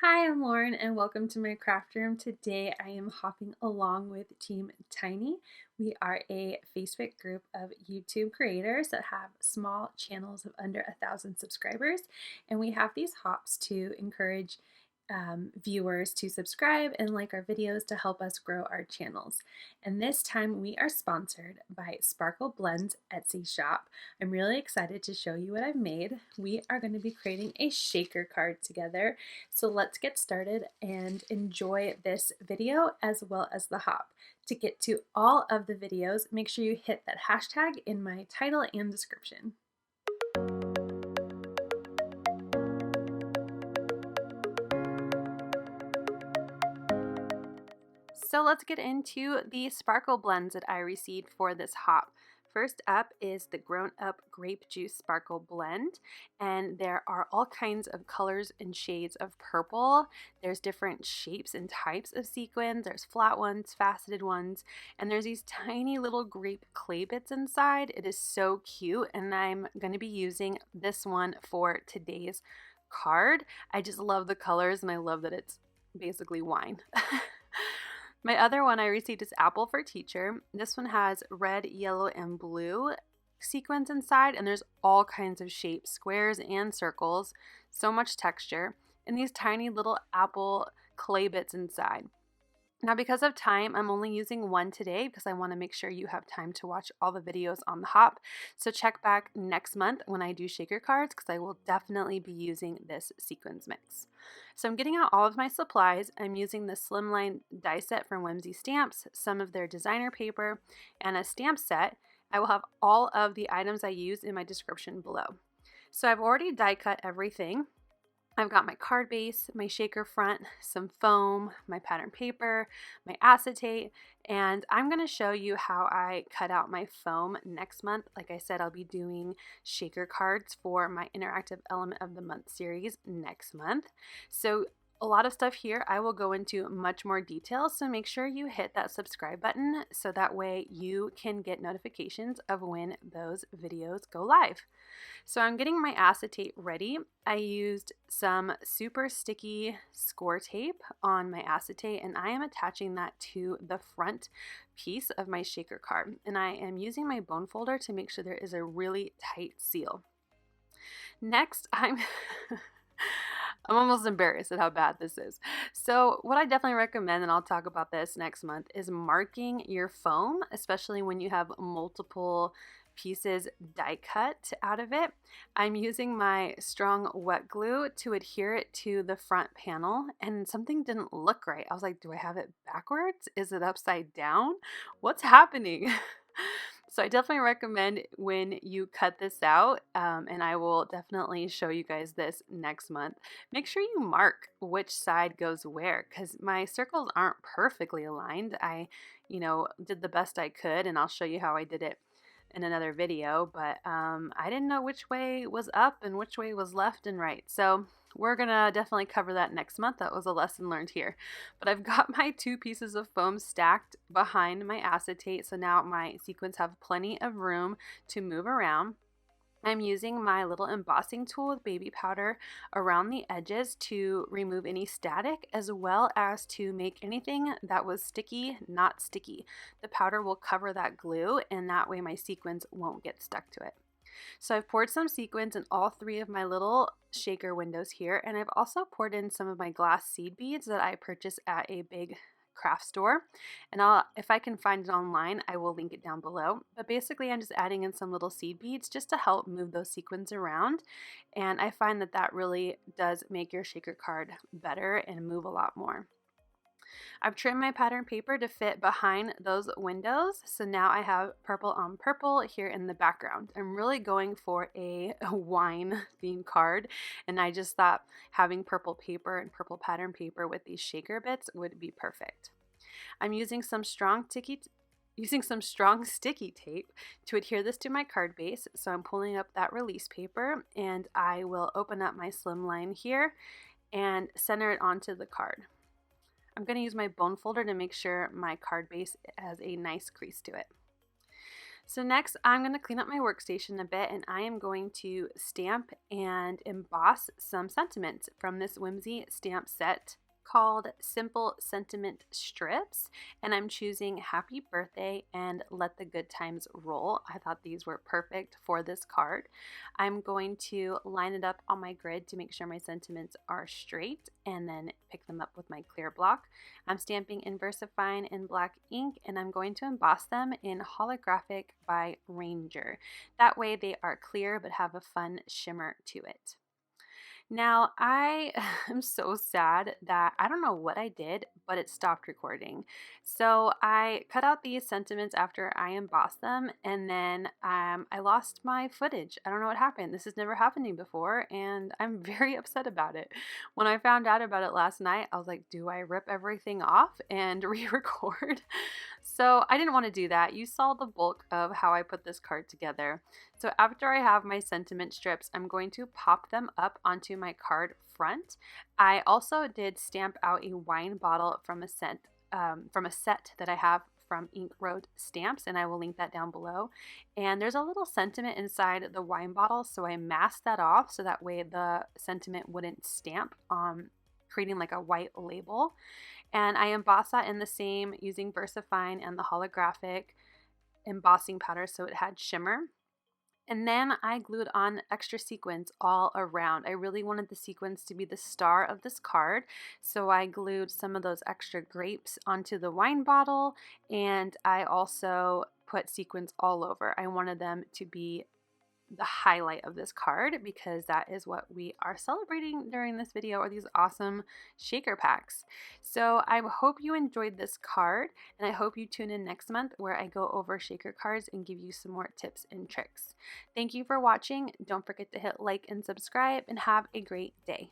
Hi, I'm Lauren and welcome to my craft room. Today I am hopping along with Team Tiny. We are a Facebook group of YouTube creators that have small channels of under 1,000 subscribers, and we have these hops to encourage viewers to subscribe and like our videos to help us grow our channels. And this time we are sponsored by Sparkle Blends Etsy shop. I'm really excited to show you what I've made. We are going to be creating a shaker card together. So let's get started and enjoy this video as well as the hop. To get to all of the videos, make sure you hit that hashtag in my title and description. So let's get into the sparkle blends that I received for this hop. First up is the Grown Up Grape Juice Sparkle Blend, and there are all kinds of colors and shades of purple. There's different shapes and types of sequins. There's flat ones, faceted ones, and there's these tiny little grape clay bits inside. It is so cute, and I'm going to be using this one for today's card. I just love the colors, and I love that it's basically wine. My other one I received is Apple for Teacher. This one has red, yellow, and blue sequins inside, and there's all kinds of shapes, squares and circles, so much texture, and these tiny little apple clay bits inside. Now, because of time, I'm only using one today because I want to make sure you have time to watch all the videos on the hop. So check back next month when I do shaker cards because I will definitely be using this sequins mix. So I'm getting out all of my supplies. I'm using the Slimline die set from Whimsy stamps, some of their designer paper, and a stamp set. I will have all of the items I use in my description below. So I've already die cut everything. I've got my card base, my shaker front, some foam, my pattern paper, my acetate, and I'm going to show you how I cut out my foam next month. Like I said, I'll be doing shaker cards for my Interactive Element of the Month series next month. So a lot of stuff here I will go into much more detail, so make sure you hit that subscribe button so that way you can get notifications of when those videos go live. So I'm getting my acetate ready. I used some super sticky score tape on my acetate, and I am attaching that to the front piece of my shaker card, and I am using my bone folder to make sure there is a really tight seal. Next, I'm almost embarrassed at how bad this is. So what I definitely recommend, and I'll talk about this next month, is marking your foam, especially when you have multiple pieces die cut out of it. I'm using my strong wet glue to adhere it to the front panel, and something didn't look right. I was like, do I have it backwards? Is it upside down? What's happening? So I definitely recommend when you cut this out, and I will definitely show you guys this next month. Make sure you mark which side goes where because my circles aren't perfectly aligned. I, did the best I could, and I'll show you how I did it in another video, but I didn't know which way was up and which way was left and right. So we're gonna definitely cover that next month. That was a lesson learned here. But I've got my two pieces of foam stacked behind my acetate, so now my sequins have plenty of room to move around. I'm using my little embossing tool with baby powder around the edges to remove any static as well as to make anything that was sticky not sticky. The powder will cover that glue and that way my sequins won't get stuck to it. So I've poured some sequins in all three of my little shaker windows here, and I've also poured in some of my glass seed beads that I purchased at a big craft store, and if I can find it online, I will link it down below. But basically I'm just adding in some little seed beads just to help move those sequins around, and I find that that really does make your shaker card better and move a lot more. I've trimmed my pattern paper to fit behind those windows, so now I have purple on purple here in the background. I'm really going for a wine themed card, and I just thought having purple paper and purple pattern paper with these shaker bits would be perfect. I'm using some strong sticky tape to adhere this to my card base, so I'm pulling up that release paper, and I will open up my Slimline here and center it onto the card. I'm going to use my bone folder to make sure my card base has a nice crease to it. So next I'm going to clean up my workstation a bit, and I am going to stamp and emboss some sentiments from this Whimsy stamp set called Simple Sentiment Strips, and I'm choosing Happy Birthday and Let the Good Times Roll. I thought these were perfect for this card. I'm going to line it up on my grid to make sure my sentiments are straight and then pick them up with my clear block. I'm stamping in VersaFine in black ink, and I'm going to emboss them in Holographic by Ranger. That way they are clear but have a fun shimmer to it. Now, I am so sad that I don't know what I did, but it stopped recording. So I cut out these sentiments after I embossed them, and then I lost my footage. I don't know what happened. This has never happened to me before, and I'm very upset about it. When I found out about it last night, I was like, do I rip everything off and re-record? So I didn't want to do that. You saw the bulk of how I put this card together. So after I have my sentiment strips, I'm going to pop them up onto my card front. I also did stamp out a wine bottle from a set that I have from Ink Road Stamps, and I will link that down below. And there's a little sentiment inside the wine bottle, so I masked that off so that way the sentiment wouldn't stamp, creating like a white label. And I embossed that in the same using VersaFine and the holographic embossing powder so it had shimmer. And then I glued on extra sequins all around. I really wanted the sequins to be the star of this card, so I glued some of those extra grapes onto the wine bottle, and I also put sequins all over. I wanted them to be the highlight of this card because that is what we are celebrating during this video, are these awesome shaker packs. So I hope you enjoyed this card, and I hope you tune in next month where I go over shaker cards and give you some more tips and tricks. Thank you for watching. Don't forget to hit like and subscribe, and have a great day.